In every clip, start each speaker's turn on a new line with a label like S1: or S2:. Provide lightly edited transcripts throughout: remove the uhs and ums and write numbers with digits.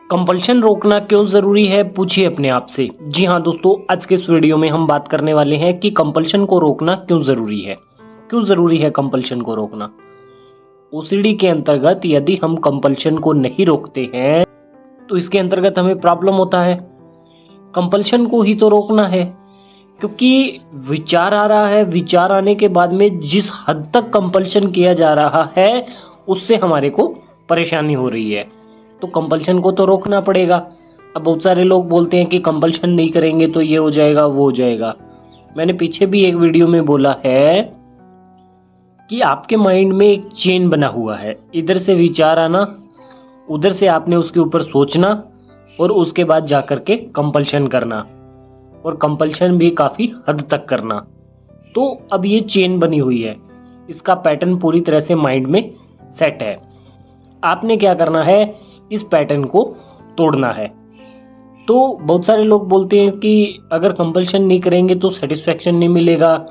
S1: Compulsion रोकना क्यों ज़रूरी है, पूछिए अपने आप से। जी हाँ दोस्तों, आज के इस वीडियो में हम बात करने वाले हैं कि कंपल्शन को रोकना क्यों ज़रूरी है। क्यों ज़रूरी है कंपल्शन को रोकना। ओसीडी के अंतर्गत यदि हम कंपल्शन को नहीं रोकते हैं तो इसके अंतर्गत हमें प्रॉब्लम होता है। कंपल्शन को ही तो रोकना है, क्योंकि विचार आ रहा है, विचार आने के बाद में जिस हद तक कंपल्शन किया जा रहा है उससे हमारे को परेशानी हो रही है, तो कंपल्शन को तो रोकना पड़ेगा। अब बहुत सारे लोग बोलते हैं कि कंपल्शन नहीं करेंगे तो ये हो जाएगा, वो हो जाएगा। मैंने पीछे भी एक वीडियो में बोला है कि आपके माइंड में एक चेन बना हुआ है, इधर से विचार आना, उधर से आपने उसके ऊपर सोचना और उसके बाद जाकर के कंपल्शन करना, और कंपल्शन भी काफी हद तक करना। तो अब ये चेन बनी हुई है, इसका पैटर्न पूरी तरह से माइंड में सेट है। आपने क्या करना है, इस पैटर्न को तोड़ना है। तो बहुत सारे लोग बोलते हैं कि अगर कंपल्शन नहीं करेंगे तो सेटिस्फैक्शन नहीं मिलेगा,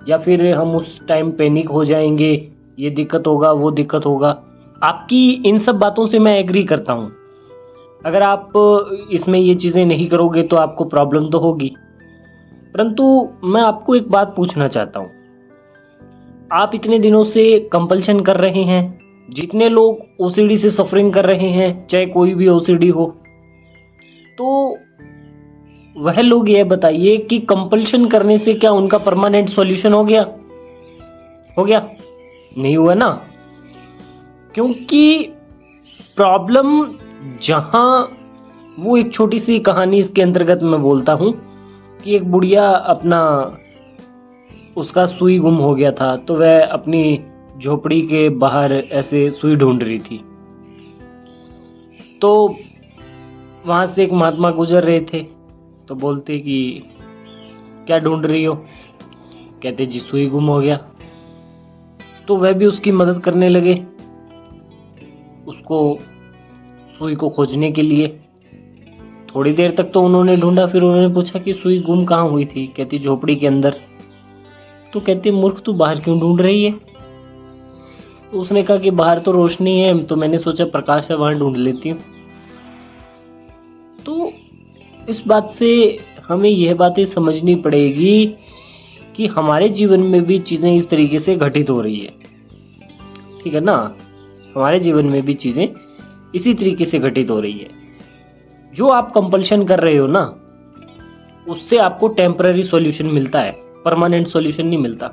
S1: या फिर हम उस टाइम पैनिक हो जाएंगे, ये दिक्कत होगा, वो दिक्कत होगा। आपकी इन सब बातों से मैं एग्री करता हूँ। अगर आप इसमें ये चीज़ें नहीं करोगे तो आपको प्रॉब्लम तो होगी, परंतु मैं आपको एक बात पूछना चाहता हूँ। आप इतने दिनों से कंपल्शन कर रहे हैं, जितने लोग ओसीडी से सफरिंग कर रहे हैं, चाहे कोई भी ओसीडी हो, तो वह लोग ये बताइए कि कंपल्शन करने से क्या उनका परमानेंट सॉल्यूशन हो गया? हो गया? नहीं हुआ ना। क्योंकि प्रॉब्लम जहां, वो एक छोटी सी कहानी इसके अंतर्गत मैं बोलता हूं कि एक बुढ़िया अपना, उसका सुई गुम हो गया था, तो वह अपनी झोपड़ी के बाहर ऐसे सुई ढूंढ रही थी। तो वहां से एक महात्मा गुजर रहे थे, तो बोलते कि क्या ढूंढ रही हो? कहते जी सुई गुम हो गया। तो वह भी उसकी मदद करने लगे, उसको सुई को खोजने के लिए। थोड़ी देर तक तो उन्होंने ढूंढा, फिर उन्होंने पूछा कि सुई गुम कहाँ हुई थी? कहती झोपड़ी के अंदर। तो कहती मूर्ख, तू बाहर क्यों ढूंढ रही है? तो उसने कहा कि बाहर तो रोशनी है, तो मैंने सोचा प्रकाश है, वहां ढूंढ लेती हूँ। तो इस बात से हमें यह बातें समझनी पड़ेगी कि हमारे जीवन में भी चीजें इस तरीके से घटित हो रही है, ठीक है ना। हमारे जीवन में भी चीजें इसी तरीके से घटित हो रही है। जो आप कंपल्शन कर रहे हो ना, उससे आपको टेम्पररी सॉल्यूशन मिलता है, परमानेंट सॉल्यूशन नहीं मिलता,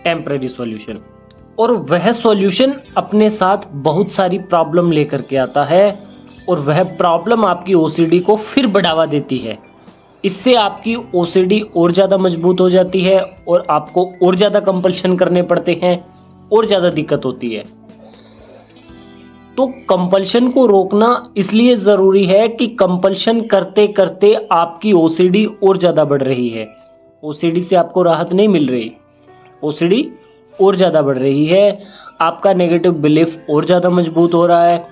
S1: टेम्पररी सॉल्यूशन। और वह सॉल्यूशन अपने साथ बहुत सारी प्रॉब्लम लेकर के आता है, और वह प्रॉब्लम आपकी ओसीडी को फिर बढ़ावा देती है। इससे आपकी ओसीडी और ज़्यादा मजबूत हो जाती है, और आपको और ज़्यादा कंपल्शन करने पड़ते हैं, और ज़्यादा दिक्कत होती है। तो कंपल्शन को रोकना इसलिए ज़रूरी है कि कंपल्शन करते करते आपकी ओसीडी और ज़्यादा बढ़ रही है। ओसीडी से आपको राहत नहीं मिल रही, ओसीडी और ज़्यादा बढ़ रही है। आपका नेगेटिव बिलीफ और ज़्यादा मजबूत हो रहा है।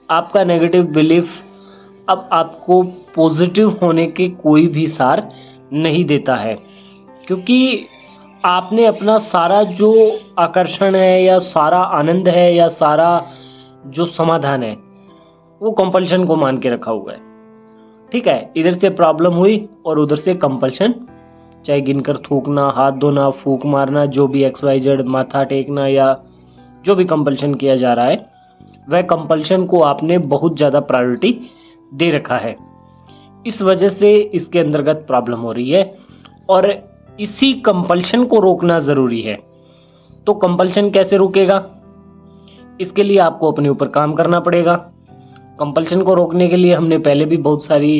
S1: आपका नेगेटिव बिलीफ अब आपको पॉजिटिव होने के कोई भी सार नहीं देता है, क्योंकि आपने अपना सारा जो आकर्षण है, या सारा आनंद है, या सारा जो समाधान है, वो कंपल्शन को मान के रखा हुआ है। ठीक है, इधर से प्रॉब्लम हुई और उधर से कंपल्शन, चाहे गिनकर थूकना, हाथ धोना, फूंक मारना, जो भी XYZ, माथा टेकना, या जो भी कंपल्शन किया जा रहा है, वह कंपल्शन को आपने बहुत ज़्यादा प्रायोरिटी दे रखा है। इस वजह से इसके अंतर्गत प्रॉब्लम हो रही है, और इसी कंपल्शन को रोकना ज़रूरी है। तो कंपल्शन कैसे रुकेगा? इसके लिए आपको अपने ऊपर काम करना पड़ेगा। कंपल्शन को रोकने के लिए हमने पहले भी बहुत सारी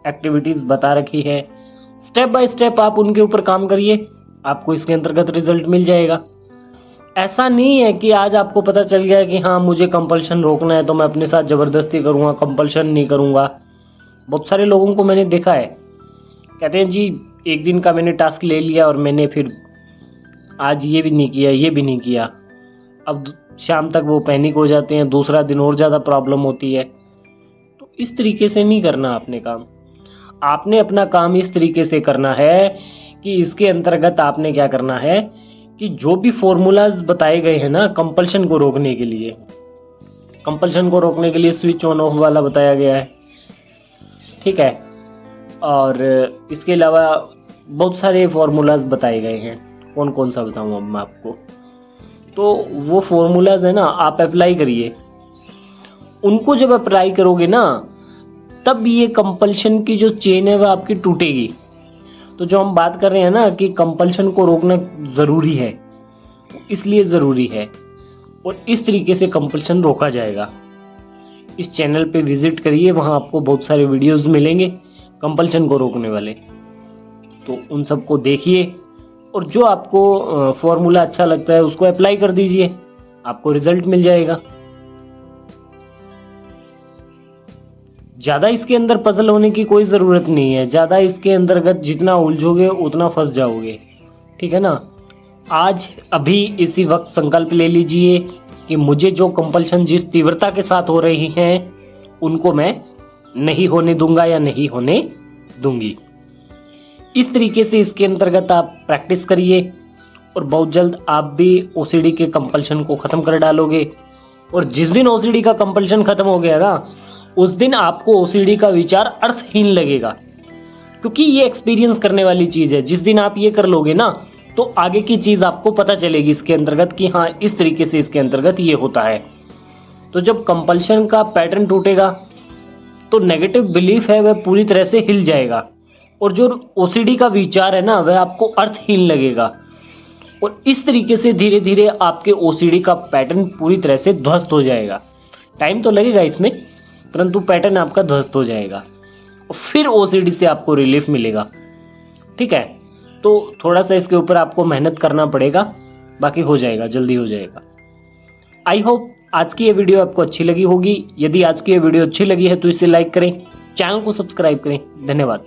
S1: एक्टिविटीज़ बता रखी है। स्टेप बाय स्टेप आप उनके ऊपर काम करिए, आपको इसके अंतर्गत रिजल्ट मिल जाएगा। ऐसा नहीं है कि आज आपको पता चल गया कि हाँ मुझे कंपल्शन रोकना है तो मैं अपने साथ ज़बरदस्ती करूँगा, कंपल्शन नहीं करूँगा। बहुत सारे लोगों को मैंने देखा है, कहते हैं जी एक दिन का मैंने टास्क ले लिया और मैंने फिर आज ये भी नहीं किया, ये भी नहीं किया। अब शाम तक वो पैनिक हो जाते हैं, दूसरा दिन और ज़्यादा प्रॉब्लम होती है। तो इस तरीके से नहीं करना आपने काम। आपने अपना काम इस तरीके से करना है कि इसके अंतर्गत आपने क्या करना है कि जो भी फॉर्मूलाज बताए गए हैं ना कंपल्शन को रोकने के लिए, कंपल्शन को रोकने के लिए स्विच ऑन ऑफ वाला बताया गया है, ठीक है। और इसके अलावा बहुत सारे फॉर्मूलाज बताए गए हैं, कौन कौन सा बताऊँ अब मैं आपको। तो वो फॉर्मूलाज है ना, आप अप्लाई करिए। उनको जब अप्लाई करोगे ना, तब ये कंपल्शन की जो चेन है वह आपकी टूटेगी। तो जो हम बात कर रहे हैं ना कि कंपल्शन को रोकना ज़रूरी है, इसलिए ज़रूरी है, और इस तरीके से कंपल्शन रोका जाएगा। इस चैनल पे विजिट करिए, वहाँ आपको बहुत सारे वीडियोस मिलेंगे कंपल्शन को रोकने वाले, तो उन सबको देखिए और जो आपको फॉर्मूला अच्छा लगता है उसको अप्लाई कर दीजिए, आपको रिजल्ट मिल जाएगा। ज़्यादा इसके अंदर पजल होने की कोई ज़रूरत नहीं है, ज़्यादा इसके अंतर्गत जितना उलझोगे उतना फंस जाओगे, ठीक है ना। आज अभी इसी वक्त संकल्प ले लीजिए कि मुझे जो कंपल्शन जिस तीव्रता के साथ हो रही हैं उनको मैं नहीं होने दूंगा या नहीं होने दूंगी। इस तरीके से इसके अंतर्गत आप प्रैक्टिस करिए और बहुत जल्द आप भी ओसीडी के कंपल्शन को ख़त्म कर डालोगे। और जिस दिन ओसीडी का कंपल्शन ख़त्म हो गया ना, उस दिन आपको ओसीडी का विचार अर्थहीन लगेगा, क्योंकि ये एक्सपीरियंस करने वाली चीज़ है। जिस दिन आप ये कर लोगे ना, तो आगे की चीज़ आपको पता चलेगी इसके अंतर्गत कि हाँ इस तरीके से इसके अंतर्गत ये होता है। तो जब कंपल्शन का पैटर्न टूटेगा तो नेगेटिव बिलीफ है वह पूरी तरह से हिल जाएगा, और जो ओसीडी का विचार है ना वह आपको अर्थहीन लगेगा, और इस तरीके से धीरे धीरे आपके ओसीडी का पैटर्न पूरी तरह से ध्वस्त हो जाएगा। टाइम तो लगेगा इसमें, परंतु पैटर्न आपका ध्वस्त हो जाएगा और फिर ओसीडी से आपको रिलीफ मिलेगा, ठीक है। तो थोड़ा सा इसके ऊपर आपको मेहनत करना पड़ेगा, बाकी हो जाएगा, जल्दी हो जाएगा। आई होप आज की ये वीडियो आपको अच्छी लगी होगी। यदि आज की ये वीडियो अच्छी लगी है तो इसे लाइक करें, चैनल को सब्सक्राइब करें। धन्यवाद।